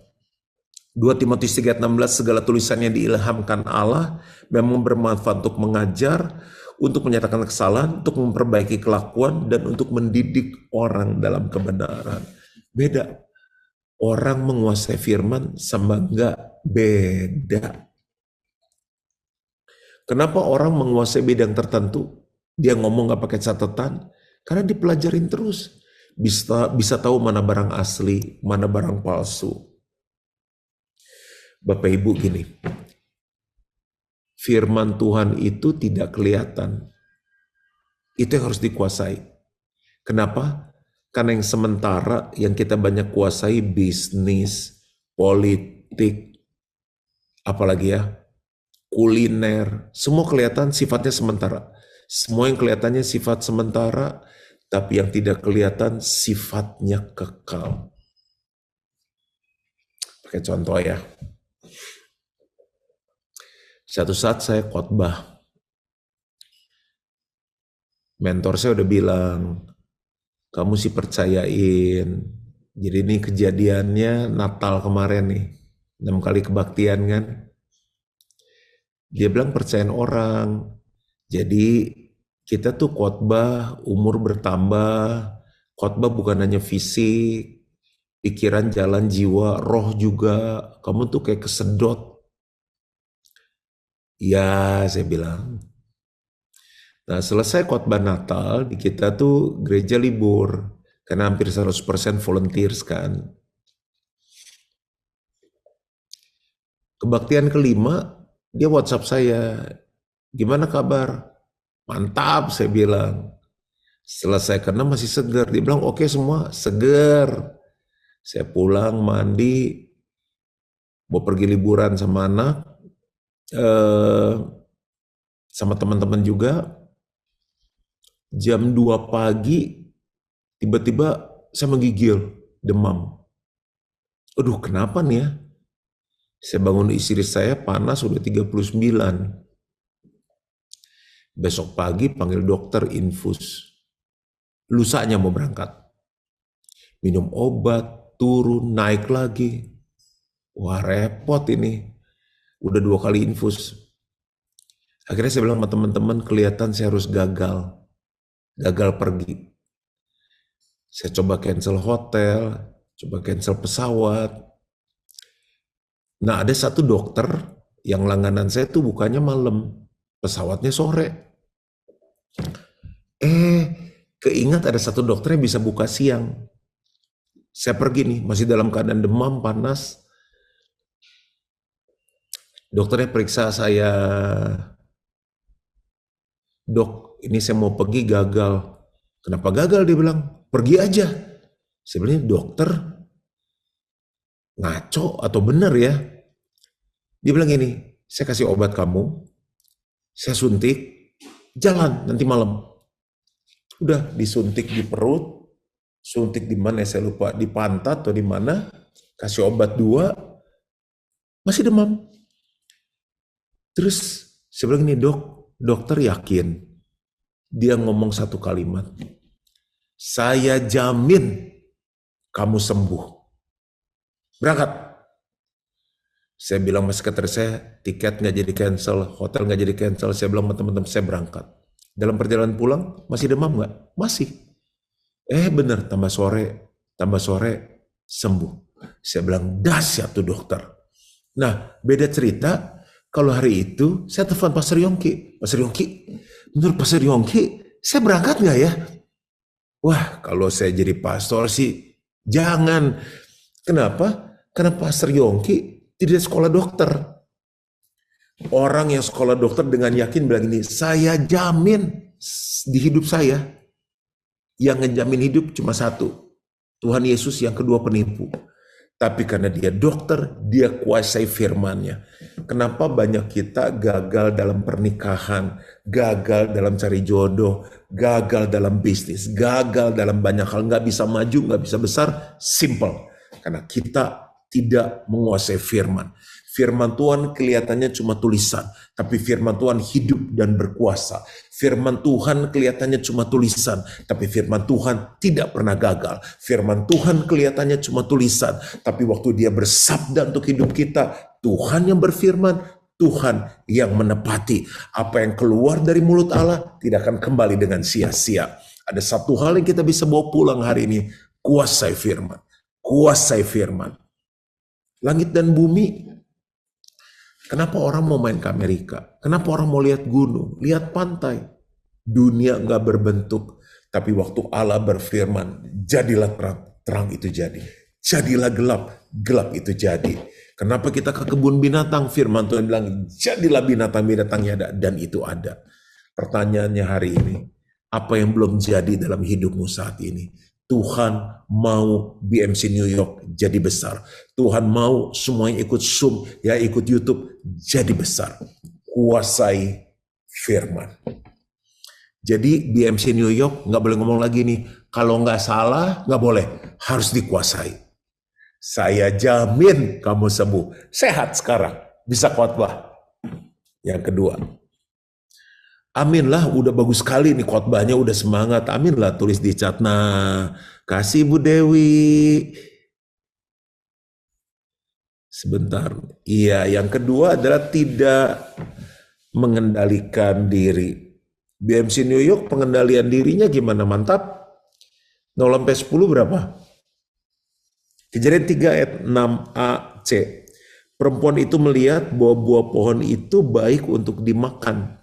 2 Timotius 3:16, segala tulisannya diilhamkan Allah, memang bermanfaat untuk mengajar, untuk menyatakan kesalahan, untuk memperbaiki kelakuan, dan untuk mendidik orang dalam kebenaran. Beda. Orang menguasai firman sama enggak, beda. Kenapa orang menguasai bidang tertentu, dia ngomong gak pakai catatan? Karena dipelajarin terus. Bisa tahu mana barang asli, mana barang palsu. Bapak Ibu gini, firman Tuhan itu tidak kelihatan. Itu yang harus dikuasai. Kenapa? Karena yang sementara yang kita banyak kuasai bisnis, politik, apalagi ya, kuliner, semua kelihatan sifatnya sementara. Semua yang kelihatannya sifat sementara, tapi yang tidak kelihatan sifatnya kekal. Pakai contoh ya. Satu saat saya khotbah, mentor saya udah bilang, kamu sih percayain. Jadi ini kejadiannya Natal kemarin nih, 6 kali kebaktian kan. Dia bilang percayain orang. Jadi kita tuh khotbah, umur bertambah, khotbah bukan hanya fisik, pikiran, jalan, jiwa, roh juga. Kamu tuh kayak kesedot. Ya, saya bilang. Nah, selesai khotbah Natal, di kita tuh gereja libur. Karena hampir 100% volunteers kan. Kebaktian kelima, dia WhatsApp saya. Gimana kabar? Mantap, saya bilang. Setelah saya kena masih segar. Dia bilang, oke semua, segar. Saya pulang, mandi, mau pergi liburan sama anak, eh, sama teman-teman juga. Jam 2 pagi, tiba-tiba saya menggigil, demam. Aduh, kenapa nih ya? Saya bangun istri saya, panas udah 39. Besok pagi panggil dokter, infus. Lusanya mau berangkat. Minum obat, turun, naik lagi. Wah, repot ini. Udah 2 kali infus. Akhirnya saya bilang sama teman-teman, kelihatan saya harus gagal. Gagal pergi. Saya coba cancel hotel, coba cancel pesawat. Nah, ada satu dokter yang langganan saya tuh bukanya malam, pesawatnya sore. Keingat ada satu dokter yang bisa buka siang. Saya pergi nih, masih dalam keadaan demam, panas. Dokternya periksa saya, "Dok, ini saya mau pergi gagal." "Kenapa gagal?" Dia bilang. "Pergi aja." Saya bilang, "Dokter, ngaco atau benar ya?" Dia bilang gini, "Saya kasih obat kamu, saya suntik, jalan nanti malam." Udah disuntik di perut, suntik di mana saya lupa, di pantat atau di mana, kasih obat 2, masih demam. Terus saya bilang ini, "Dok, dokter yakin?" Dia ngomong satu kalimat, "Saya jamin kamu sembuh. Berangkat." Saya bilang sama sekretaris saya, tiket nggak jadi cancel, hotel nggak jadi cancel. Saya bilang sama teman-teman, saya berangkat. Dalam perjalanan pulang, masih demam nggak? Masih. Bener, tambah sore, sembuh. Saya bilang, dahsyat tuh dokter. Nah, beda cerita, kalau hari itu, saya telepon Pastor Yongki. "Pastor Yongki, menurut Pastor Yongki, saya berangkat nggak ya?" Wah, kalau saya jadi pastor sih, jangan. Kenapa? Karena Pastor Yongki tidak sekolah dokter. Orang yang sekolah dokter dengan yakin bilang ini, "Saya jamin di hidup saya." Yang ngejamin hidup cuma satu, Tuhan Yesus, yang kedua penipu. Tapi karena dia dokter, dia kuasai firman-Nya. Kenapa banyak kita gagal dalam pernikahan, gagal dalam cari jodoh, gagal dalam bisnis, gagal dalam banyak hal, nggak bisa maju, nggak bisa besar? Simple. Karena kita tidak menguasai firman. Firman Tuhan kelihatannya cuma tulisan, tapi firman Tuhan hidup dan berkuasa. Firman Tuhan kelihatannya cuma tulisan, tapi firman Tuhan tidak pernah gagal. Firman Tuhan kelihatannya cuma tulisan, tapi waktu dia bersabda untuk hidup kita, Tuhan yang berfirman, Tuhan yang menepati. Apa yang keluar dari mulut Allah tidak akan kembali dengan sia-sia. Ada satu hal yang kita bisa bawa pulang hari ini, kuasai firman. Kuasai firman. Langit dan bumi. Kenapa orang mau main ke Amerika? Kenapa orang mau lihat gunung, lihat pantai? Dunia nggak berbentuk, tapi waktu Allah berfirman, jadilah terang, terang itu jadi. Jadilah gelap, gelap itu jadi. Kenapa kita ke kebun binatang? Firman Tuhan bilang, jadilah binatang-binatangnya ada, dan itu ada. Pertanyaannya hari ini, apa yang belum jadi dalam hidupmu saat ini? Tuhan mau BMC New York jadi besar. Tuhan mau semuanya ikut Zoom, ya ikut YouTube jadi besar. Kuasai firman. Jadi BMC New York nggak boleh ngomong lagi nih, kalau nggak salah nggak boleh, harus dikuasai. Saya jamin kamu sembuh, sehat sekarang, bisa khotbah. Yang kedua, amin lah, udah bagus sekali nih khotbahnya, udah semangat. Amin lah, tulis di chat. Nah, kasih Bu Dewi. Sebentar. Iya, yang kedua adalah tidak mengendalikan diri. BMC New York pengendalian dirinya gimana? Mantap. 0 sampai 10 berapa? Kejadian 3 ayat 6a C. Perempuan itu melihat bahwa buah pohon itu baik untuk dimakan.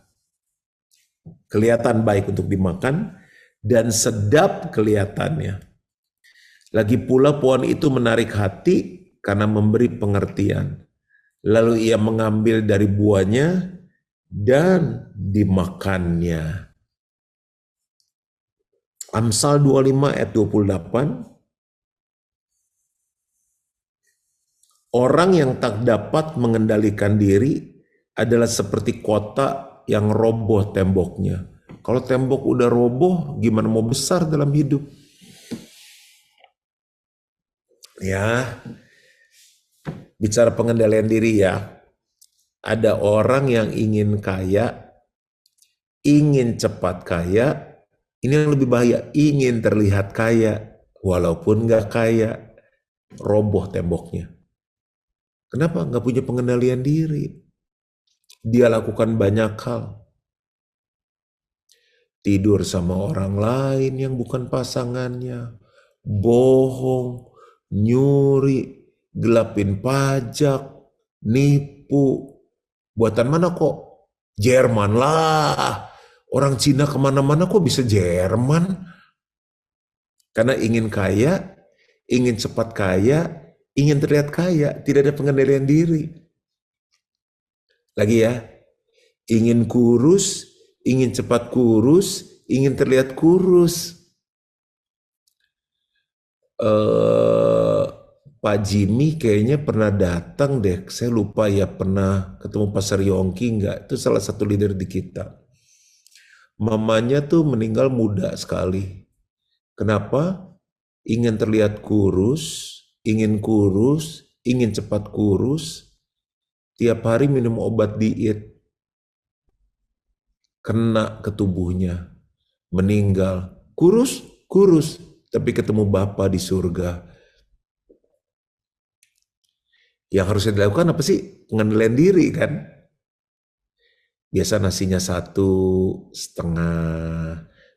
Kelihatan baik untuk dimakan dan sedap kelihatannya. Lagi pula pohon itu menarik hati karena memberi pengertian. Lalu ia mengambil dari buahnya dan dimakannya. Amsal 25 ayat 28. Orang yang tak dapat mengendalikan diri adalah seperti kota yang roboh temboknya. Kalau tembok udah roboh, gimana mau besar dalam hidup? Ya, bicara pengendalian diri ya. Ada orang yang ingin kaya, ingin cepat kaya, ini yang lebih bahaya, ingin terlihat kaya, walaupun nggak kaya, roboh temboknya. Kenapa? Nggak punya pengendalian diri. Dia lakukan banyak hal. Tidur sama orang lain yang bukan pasangannya, bohong, nyuri, gelapin pajak, nipu. Buatan mana kok? Jerman lah. Orang Cina kemana-mana kok bisa Jerman? Karena ingin kaya, ingin cepat kaya, ingin terlihat kaya, tidak ada pengendalian diri. Lagi ya, ingin kurus, ingin cepat kurus, ingin terlihat kurus. Pak Jimmy kayaknya pernah datang deh, saya lupa ya, pernah ketemu Pastor Yongki enggak? Itu salah satu leader di kita. Mamanya tuh meninggal muda sekali. Kenapa? Ingin terlihat kurus, ingin cepat kurus, tiap hari minum obat diet, kena ke tubuhnya, meninggal. Kurus, tapi ketemu Bapa di surga. Yang harusnya dilakukan apa sih? Pengendalian diri kan? Biasa nasinya 1,5,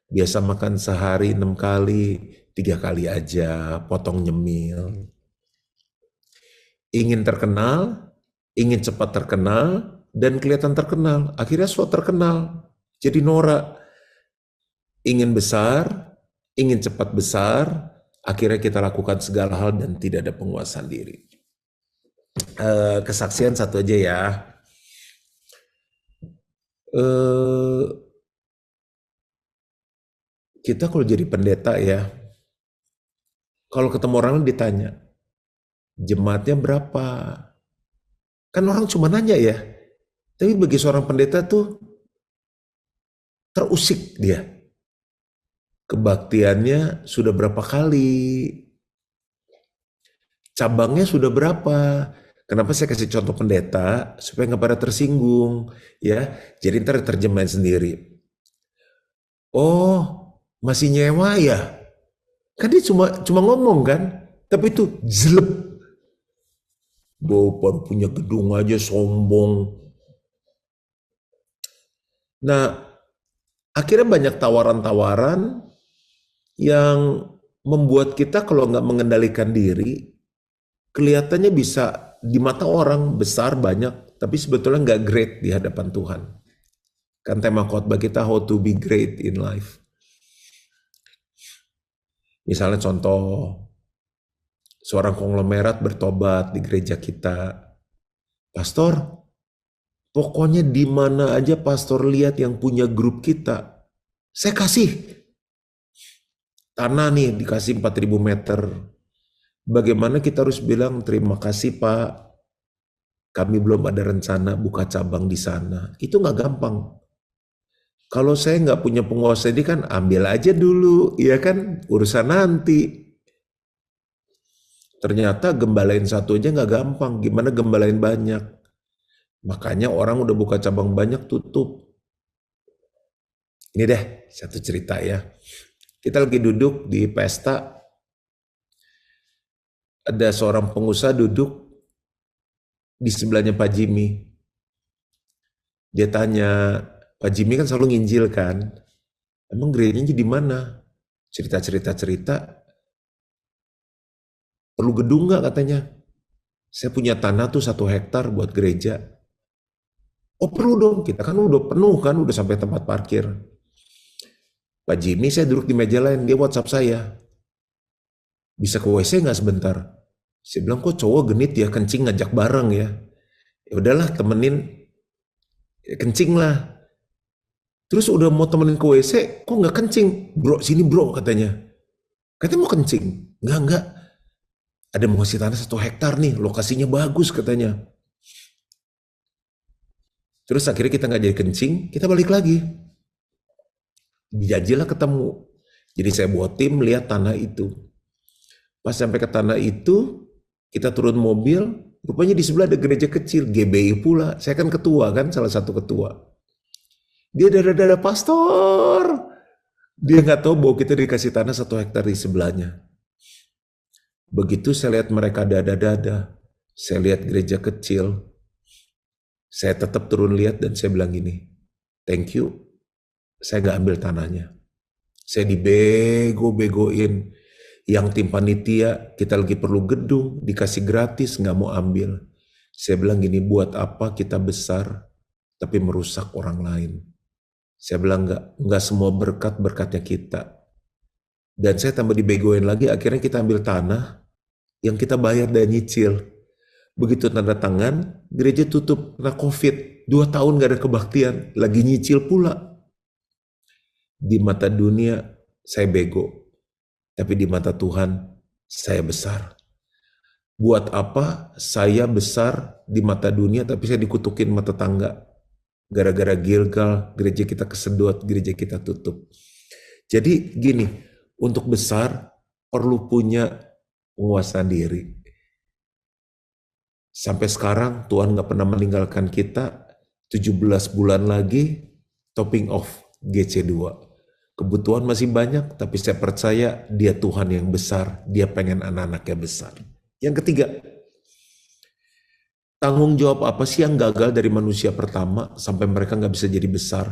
biasa makan sehari 6 kali, 3 kali aja, potong nyemil. Ingin terkenal, ingin cepat terkenal, dan kelihatan terkenal. Akhirnya so terkenal, jadi norak. Ingin besar, ingin cepat besar, akhirnya kita lakukan segala hal dan tidak ada penguasaan diri. Kesaksian satu aja ya. Kita kalau jadi pendeta ya, kalau ketemu orang ditanya, jemaatnya berapa? Kan orang cuma nanya ya, tapi bagi seorang pendeta tuh terusik dia. Kebaktiannya sudah berapa kali? Cabangnya sudah berapa? Kenapa saya kasih contoh pendeta? Supaya nggak pada tersinggung. Ya, jadi ntar terjemahin sendiri. Oh, masih nyewa ya? Kan dia cuma ngomong kan? Tapi itu jelek. Baru punya gedung aja sombong. Nah, akhirnya banyak tawaran-tawaran yang membuat kita kalau nggak mengendalikan diri, kelihatannya bisa di mata orang besar banyak, tapi sebetulnya nggak great di hadapan Tuhan. Kan tema khotbah kita how to be great in life. Misalnya contoh, seorang konglomerat bertobat di gereja kita. Pastor, pokoknya di mana aja pastor lihat yang punya grup kita, saya kasih. Tanah nih dikasih 4.000 meter. Bagaimana kita harus bilang terima kasih Pak, kami belum ada rencana buka cabang di sana. Itu nggak gampang. Kalau saya nggak punya penguasa ini kan ambil aja dulu, ya kan, urusan nanti. Ternyata gembalain satu aja nggak gampang, gimana gembalain banyak. Makanya orang udah buka cabang banyak tutup. Ini deh satu cerita ya. Kita lagi duduk di pesta, ada seorang pengusaha duduk di sebelahnya Pak Jimmy. Dia tanya, Pak Jimmy kan selalu nginjil kan, emang gerejanya di mana? Cerita, perlu gedung nggak katanya? Saya punya tanah tuh 1 hektar buat gereja. Oh perlu dong, kita kan udah penuh kan, udah sampai tempat parkir. Pak Jimmy, saya duduk di meja lain, dia WhatsApp saya. Bisa ke WC nggak sebentar? Saya bilang kok cowok genit ya, kencing ngajak bareng ya. Ya udahlah temenin, ya kencing lah. Terus udah mau temenin ke WC, kok nggak kencing? Bro, sini bro katanya. Katanya mau kencing. Enggak. Ada mau ngasih tanah 1 hektar nih, lokasinya bagus katanya. Terus akhirnya kita nggak jadi kencing, kita balik lagi. Dijanjilah ketemu. Jadi saya buat tim lihat tanah itu. Pas sampai ke tanah itu, kita turun mobil, rupanya di sebelah ada gereja kecil, GBI pula. Saya kan ketua kan, salah satu ketua. Dia dada-dada pastor. Dia nggak tahu bahwa kita dikasih tanah 1 hektar di sebelahnya. Begitu saya lihat mereka dada-dada, saya lihat gereja kecil, saya tetap turun lihat dan saya bilang gini, thank you, saya nggak ambil tanahnya. Saya dibego-begoin. Yang tim panitia, kita lagi perlu gedung, dikasih gratis, nggak mau ambil. Saya bilang gini, buat apa kita besar, tapi merusak orang lain. Saya bilang nggak semua berkatnya kita. Dan saya tambah dibegoin lagi, akhirnya kita ambil tanah yang kita bayar dan nyicil. Begitu tanda tangan, gereja tutup karena COVID. 2 tahun gak ada kebaktian, lagi nyicil pula. Di mata dunia, saya bego. Tapi di mata Tuhan, saya besar. Buat apa saya besar di mata dunia, tapi saya dikutukin mata tangga. Gara-gara Gilgal, gereja kita kesedot, gereja kita tutup. Jadi gini, untuk besar perlu punya penguasaan diri. Sampai sekarang Tuhan gak pernah meninggalkan kita. 17 bulan lagi topping off GC2. Kebutuhan masih banyak, tapi saya percaya dia Tuhan yang besar. Dia pengen anak-anaknya besar. Yang ketiga, tanggung jawab apa sih yang gagal dari manusia pertama sampai mereka gak bisa jadi besar?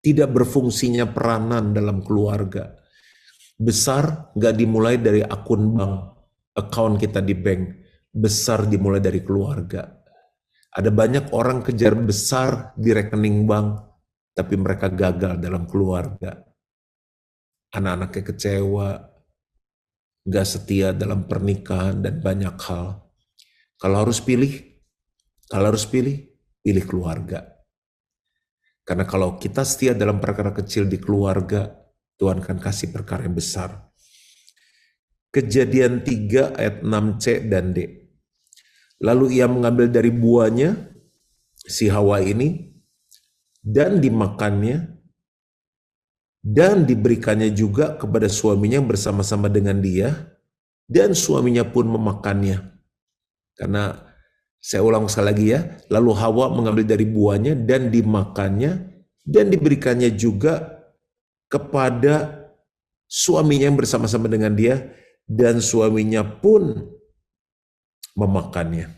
Tidak berfungsinya peranan dalam keluarga. Besar gak dimulai dari akun bank, account kita di bank. Besar dimulai dari keluarga. Ada banyak orang kejar besar di rekening bank, tapi mereka gagal dalam keluarga. Anak-anaknya kecewa, gak setia dalam pernikahan dan banyak hal. Kalau harus pilih, pilih keluarga. Karena kalau kita setia dalam perkara kecil di keluarga, Tuhan akan kasih perkara yang besar. Kejadian 3 ayat 6c dan d. Lalu ia mengambil dari buahnya, si Hawa ini, dan dimakannya, dan diberikannya juga kepada suaminya yang bersama-sama dengan dia, dan suaminya pun memakannya. Karena saya ulang sekali lagi ya, lalu Hawa mengambil dari buahnya dan dimakannya, dan diberikannya juga kepada suaminya yang bersama-sama dengan dia, dan suaminya pun memakannya.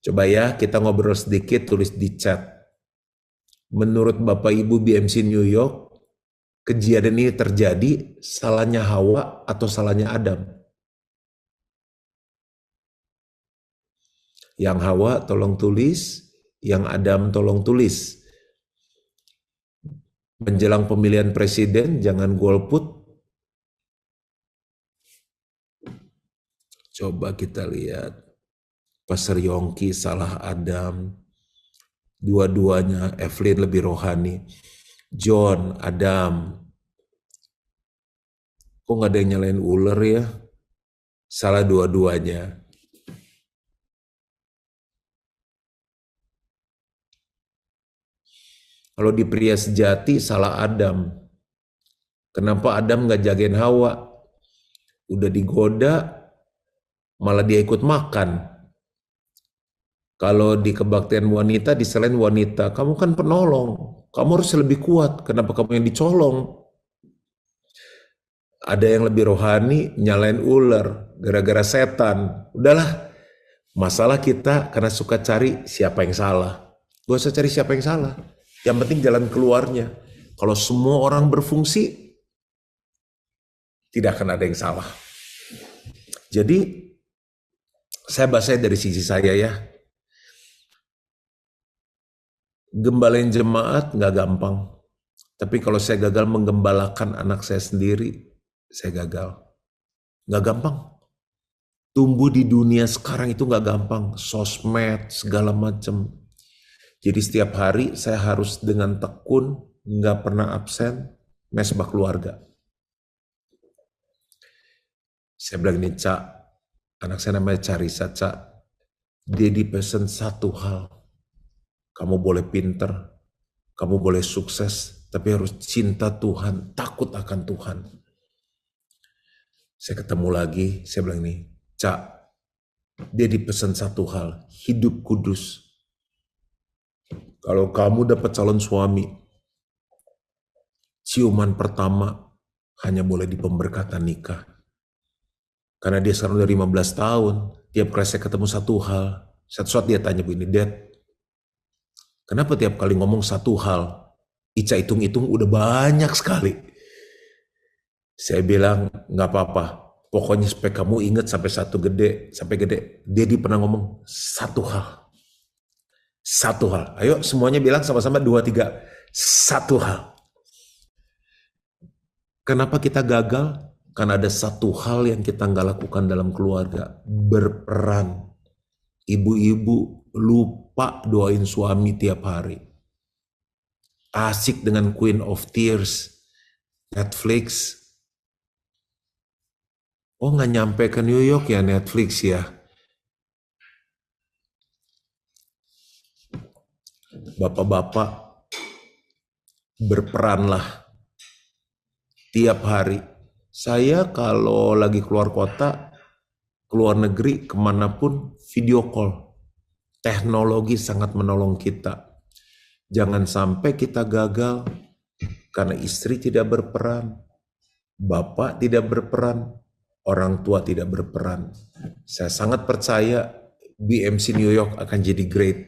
Coba ya kita ngobrol sedikit, tulis di chat. Menurut Bapak Ibu BMC New York, kejadian ini terjadi salahnya Hawa atau salahnya Adam? Yang Hawa tolong tulis, yang Adam tolong tulis. Menjelang pemilihan presiden jangan golput. Coba kita lihat. Pastor Yongki salah Adam. Dua-duanya Evelyn lebih rohani. John, Adam. Kok nggak ada yang nyalain ular ya? Salah dua-duanya. Kalau di pria sejati salah Adam. Kenapa Adam nggak jagain Hawa? Udah digoda, malah dia ikut makan. Kalau di kebaktian wanita, di selain wanita, kamu kan penolong. Kamu harus lebih kuat. Kenapa kamu yang dicolong? Ada yang lebih rohani, nyalain ular, gara-gara setan. Udahlah, masalah kita karena suka cari siapa yang salah. Gak usah cari siapa yang salah. Yang penting jalan keluarnya. Kalau semua orang berfungsi, tidak akan ada yang salah. Jadi, saya bahasanya dari sisi saya ya. Gembalain jemaat nggak gampang. Tapi kalau saya gagal menggembalakan anak saya sendiri, saya gagal. Nggak gampang. Tumbuh di dunia sekarang itu nggak gampang. Sosmed, segala macam. Jadi setiap hari saya harus dengan tekun, nggak pernah absen, mesbah keluarga. Saya bilang ini, Cak, anak saya namanya Carisa, Cak. Dia dipesan satu hal. Kamu boleh pinter, kamu boleh sukses, tapi harus cinta Tuhan, takut akan Tuhan. Saya ketemu lagi, saya bilang ini, Cak, dia dipesan satu hal, hidup kudus. Kalau kamu dapat calon suami, ciuman pertama hanya boleh di pemberkatan nikah. Karena dia sekarang udah 15 tahun, tiap kali saya ketemu satu hal, satu saat dia tanya begini, Dad, kenapa tiap kali ngomong satu hal, Ica hitung-hitung udah banyak sekali. Saya bilang, nggak apa-apa, pokoknya supaya kamu ingat sampai gede. Daddy pernah ngomong satu hal. Satu hal. Ayo semuanya bilang sama-sama 2, 3. Satu hal. Kenapa kita gagal? Karena ada satu hal yang kita nggak lakukan dalam keluarga. Berperan. Ibu-ibu lupa doain suami tiap hari. Asik dengan Queen of Tears. Netflix. Oh, nggak nyampe ke New York ya Netflix ya. Bapak-bapak, berperanlah tiap hari. Saya kalau lagi keluar kota, keluar negeri, kemanapun, video call. Teknologi sangat menolong kita. Jangan sampai kita gagal karena istri tidak berperan, bapak tidak berperan, orang tua tidak berperan. Saya sangat percaya BMC New York akan jadi great.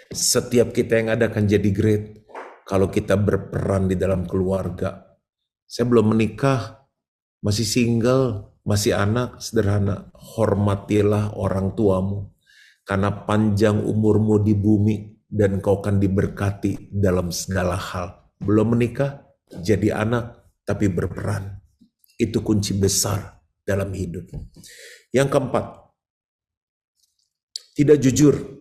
Setiap kita yang ada akan jadi great kalau kita berperan di dalam keluarga. Saya belum menikah, masih single, masih anak, sederhana. Hormatilah orang tuamu, karena panjang umurmu di bumi dan kau akan diberkati dalam segala hal. Belum menikah, jadi anak, tapi berperan. Itu kunci besar dalam hidup. Yang keempat, tidak jujur.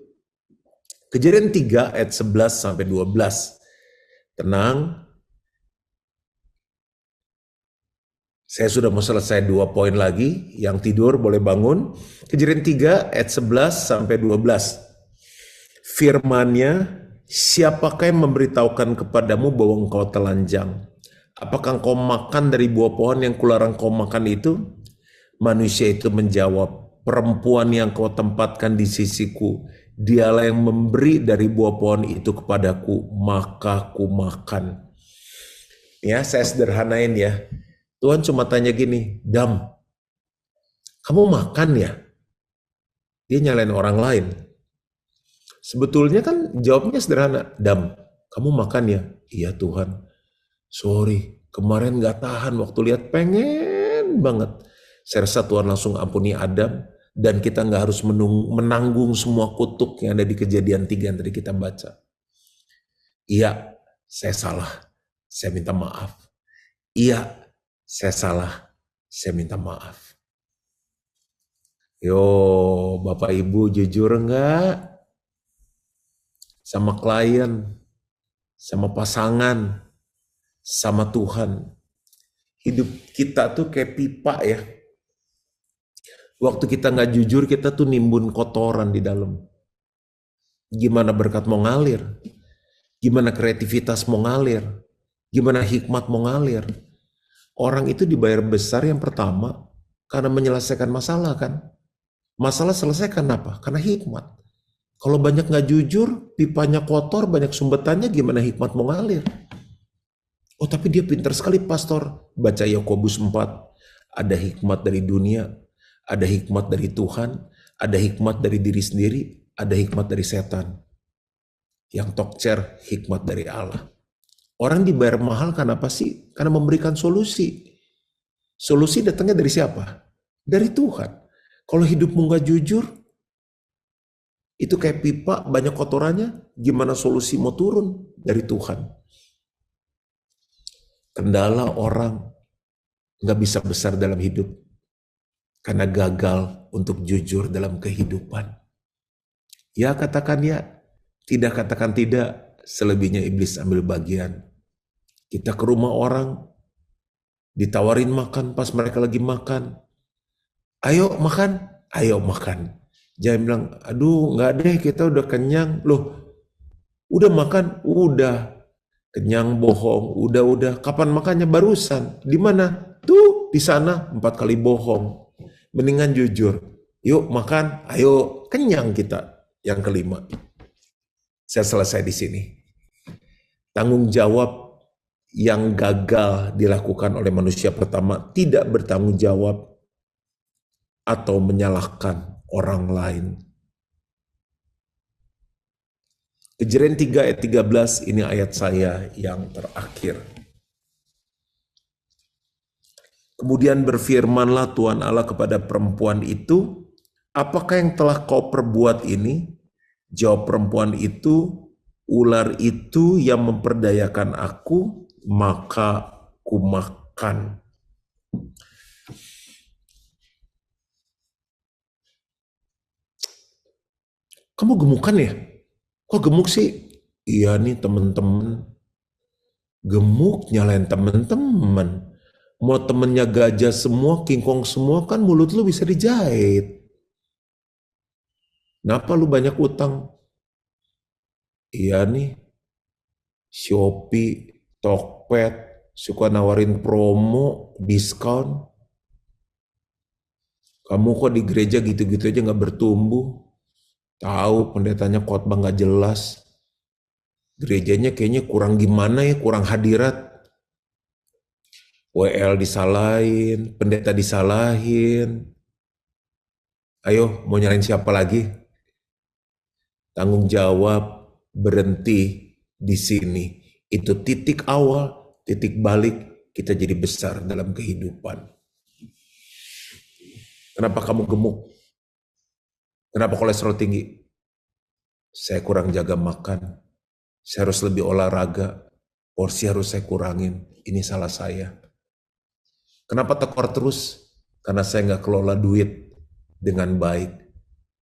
Kejadian 3 ayat 11-12. Tenang, saya sudah mau selesai 2 poin lagi. Yang tidur boleh bangun. Kejadian 3 ayat 11-12. Firman-Nya, siapakah yang memberitahukan kepadamu bahwa engkau telanjang? Apakah engkau makan dari buah pohon yang kularang kau makan itu? Manusia itu menjawab, perempuan yang kau tempatkan di sisiku, dialah yang memberi dari buah pohon itu kepadaku, maka ku makan. Ya, saya sederhanain ya. Tuhan cuma tanya gini, Dam, kamu makan ya? Dia nyalain orang lain. Sebetulnya kan jawabnya sederhana, Dam, kamu makan ya? Iya Tuhan, sorry, kemarin gak tahan waktu lihat, pengen banget. Saya rasa Tuhan langsung ampuni Adam, dan kita gak harus menanggung semua kutuk yang ada di Kejadian 3 yang tadi kita baca. Iya, saya salah, saya minta maaf. Iya, saya salah, saya minta maaf. Yo, Bapak Ibu jujur enggak? Sama klien, sama pasangan, sama Tuhan. Hidup kita tuh kayak pipa ya. Waktu kita nggak jujur, kita tuh nimbun kotoran di dalam. Gimana berkat mau ngalir? Gimana kreativitas mau ngalir? Gimana hikmat mau ngalir? Orang itu dibayar besar yang pertama karena menyelesaikan masalah kan. Masalah selesaikan apa? Karena hikmat. Kalau banyak nggak jujur, pipanya kotor, banyak sumbetannya, gimana hikmat mau ngalir? Oh tapi dia pintar sekali pastor. Baca Yakobus 4. Ada hikmat dari dunia, ada hikmat dari Tuhan, ada hikmat dari diri sendiri, ada hikmat dari setan. Yang tokcer hikmat dari Allah. Orang dibayar mahal karena apa sih? Karena memberikan solusi. Solusi datangnya dari siapa? Dari Tuhan. Kalau hidupmu nggak jujur, itu kayak pipa banyak kotorannya, gimana solusi mau turun? Dari Tuhan. Kendala orang nggak bisa besar dalam hidup karena gagal untuk jujur dalam kehidupan. Ya katakan ya, tidak katakan tidak, selebihnya iblis ambil bagian. Kita ke rumah orang, ditawarin makan pas mereka lagi makan, Ayo makan, ayo makan. Jangan bilang, aduh nggak deh kita udah kenyang. Loh, udah makan? Udah. Kenyang bohong, udah. Kapan makannya? Barusan. Di mana? Tuh, di sana 4 kali bohong. Mendingan jujur. Yuk makan, ayo kenyang kita. Yang kelima. Saya selesai di sini. Tanggung jawab yang gagal dilakukan oleh manusia pertama tidak bertanggung jawab atau menyalahkan orang lain. Kejadian 3 ayat 13 ini ayat saya yang terakhir. Kemudian berfirmanlah Tuhan Allah kepada perempuan itu, apakah yang telah kau perbuat ini? Jawab perempuan itu, ular itu yang memperdayakan aku, maka ku makan. Kamu gemukan ya? Kok gemuk sih? Iya nih temen-temen. Gemuk nyalain temen-temen. Mau temennya gajah semua, kingkong semua, kan mulut lu bisa dijahit. Kenapa lu banyak utang? Iya nih, Shopee, Tokped, suka nawarin promo, diskon. Kamu kok di gereja gitu-gitu aja gak bertumbuh? Tahu pendetanya khotbah gak jelas. Gerejanya kayaknya kurang gimana ya, kurang hadirat. WL disalahin, pendeta disalahin. Ayo, mau nyalain siapa lagi? Tanggung jawab berhenti di sini. Itu titik awal, titik balik kita jadi besar dalam kehidupan. Kenapa kamu gemuk? Kenapa kolesterol tinggi? Saya kurang jaga makan. Saya harus lebih olahraga. Porsi harus saya kurangin. Ini salah saya. Kenapa tekor terus? Karena saya nggak kelola duit dengan baik.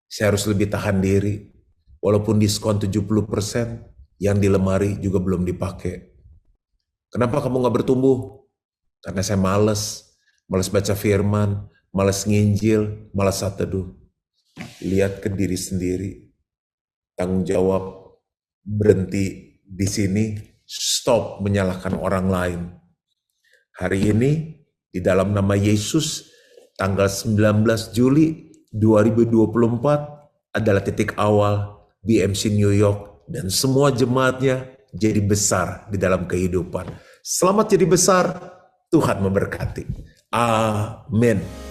Saya harus lebih tahan diri. Walaupun diskon 70%, yang di lemari juga belum dipakai. Kenapa kamu nggak bertumbuh? Karena saya males baca firman, males nginjil, males saat teduh. Lihat ke diri sendiri. Tanggung jawab berhenti di sini. Stop menyalahkan orang lain. Hari ini di dalam nama Yesus, tanggal 19 Juli 2024 adalah titik awal BMC New York dan semua jemaatnya jadi besar di dalam kehidupan. Selamat jadi besar, Tuhan memberkati. Amin.